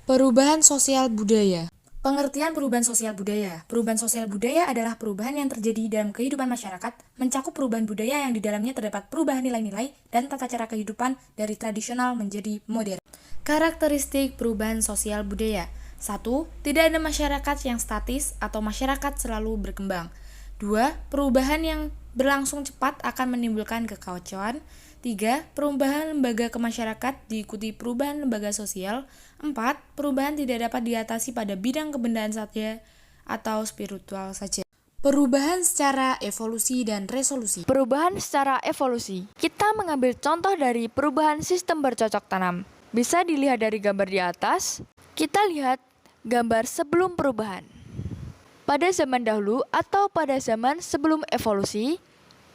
Perubahan sosial budaya. Pengertian perubahan sosial budaya. Perubahan sosial budaya adalah perubahan yang terjadi dalam kehidupan masyarakat, mencakup perubahan budaya yang di dalamnya terdapat perubahan nilai-nilai dan tata cara kehidupan dari tradisional menjadi modern. Karakteristik perubahan sosial budaya. 1. Tidak ada masyarakat yang statis atau masyarakat selalu berkembang. 2. Perubahan yang berlangsung cepat akan menimbulkan kekacauan. 3. Perubahan lembaga ke masyarakat diikuti perubahan lembaga sosial. 4. Perubahan tidak dapat diatasi pada bidang kebendaan saja atau spiritual saja. Perubahan secara evolusi dan resolusi. Perubahan secara evolusi. Kita mengambil contoh dari perubahan sistem bercocok tanam. Bisa dilihat dari gambar di atas. Kita lihat gambar sebelum perubahan. Pada zaman dahulu atau pada zaman sebelum evolusi,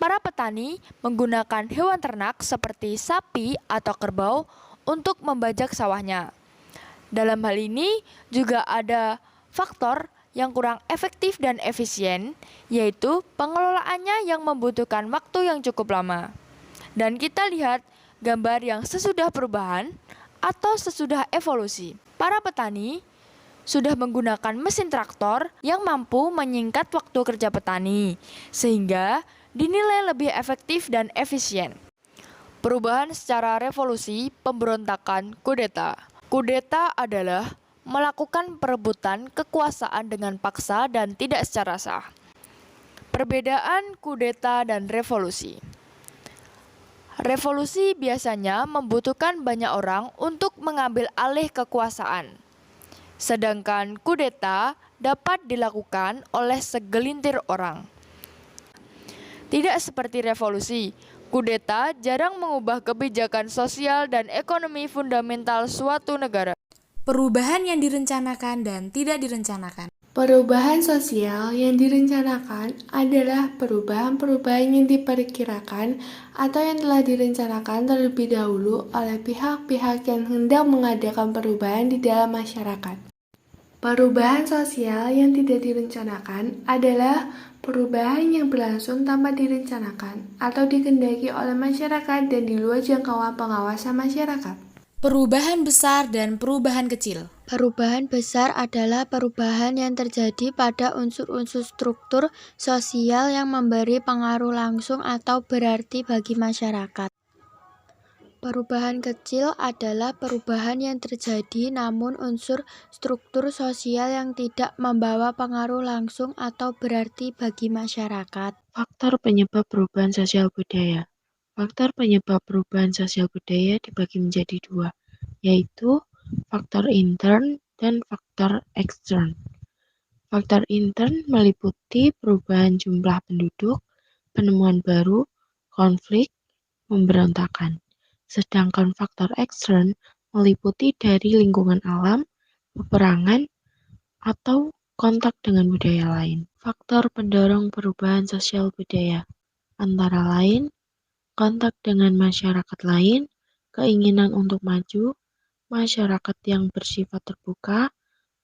para petani menggunakan hewan ternak seperti sapi atau kerbau untuk membajak sawahnya. Dalam hal ini juga ada faktor yang kurang efektif dan efisien, yaitu pengelolaannya yang membutuhkan waktu yang cukup lama. Dan kita lihat gambar yang sesudah perubahan atau sesudah evolusi. Para petani sudah menggunakan mesin traktor yang mampu menyingkat waktu kerja petani, sehingga dinilai lebih efektif dan efisien. Perubahan secara revolusi, pemberontakan, kudeta. Kudeta adalah melakukan perebutan kekuasaan dengan paksa dan tidak secara sah. Perbedaan kudeta dan revolusi. Revolusi biasanya membutuhkan banyak orang untuk mengambil alih kekuasaan. Sedangkan kudeta dapat dilakukan oleh segelintir orang. Tidak seperti revolusi, kudeta jarang mengubah kebijakan sosial dan ekonomi fundamental suatu negara. Perubahan yang direncanakan dan tidak direncanakan. Perubahan sosial yang direncanakan adalah perubahan-perubahan yang diperkirakan atau yang telah direncanakan terlebih dahulu oleh pihak-pihak yang hendak mengadakan perubahan di dalam masyarakat. Perubahan sosial yang tidak direncanakan adalah perubahan yang berlangsung tanpa direncanakan atau dikehendaki oleh masyarakat dan di luar jangkauan pengawasan masyarakat. Perubahan besar dan perubahan kecil. Perubahan besar adalah perubahan yang terjadi pada unsur-unsur struktur sosial yang memberi pengaruh langsung atau berarti bagi masyarakat. Perubahan kecil adalah perubahan yang terjadi namun unsur struktur sosial yang tidak membawa pengaruh langsung atau berarti bagi masyarakat. Faktor penyebab perubahan sosial budaya. Faktor penyebab perubahan sosial budaya dibagi menjadi dua, yaitu faktor intern dan faktor ekstern. Faktor intern meliputi perubahan jumlah penduduk, penemuan baru, konflik, pemberontakan. Sedangkan faktor ekstern meliputi dari lingkungan alam, peperangan, atau kontak dengan budaya lain. Faktor pendorong perubahan sosial budaya antara lain kontak dengan masyarakat lain, keinginan untuk maju, masyarakat yang bersifat terbuka,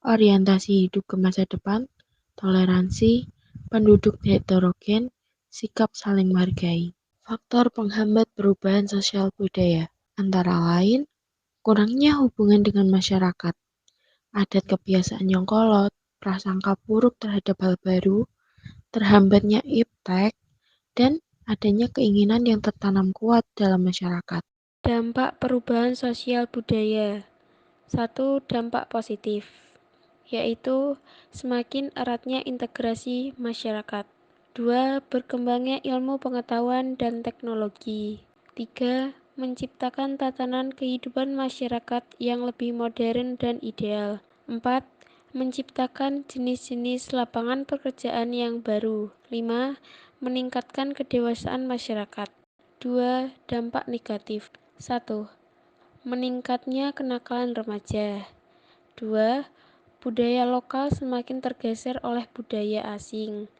orientasi hidup ke masa depan, toleransi, penduduk heterogen, sikap saling menghargai. Faktor penghambat perubahan sosial budaya antara lain kurangnya hubungan dengan masyarakat, adat kebiasaan yang kolot, prasangka buruk terhadap hal baru, terhambatnya iptek, dan adanya keinginan yang tertanam kuat dalam masyarakat. Dampak perubahan sosial budaya. 1. Dampak positif, yaitu semakin eratnya integrasi masyarakat. 2. Berkembangnya ilmu pengetahuan dan teknologi. 3. Menciptakan tatanan kehidupan masyarakat yang lebih modern dan ideal. 4. Menciptakan jenis-jenis lapangan pekerjaan yang baru. 5. Meningkatkan kedewasaan masyarakat. 2. Dampak negatif. 1. Meningkatnya kenakalan remaja. 2. Budaya lokal semakin tergeser oleh budaya asing.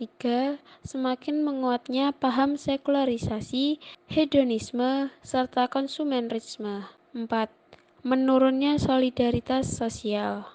3. Semakin menguatnya paham sekularisasi, hedonisme, serta konsumerisme. 4. Menurunnya solidaritas sosial.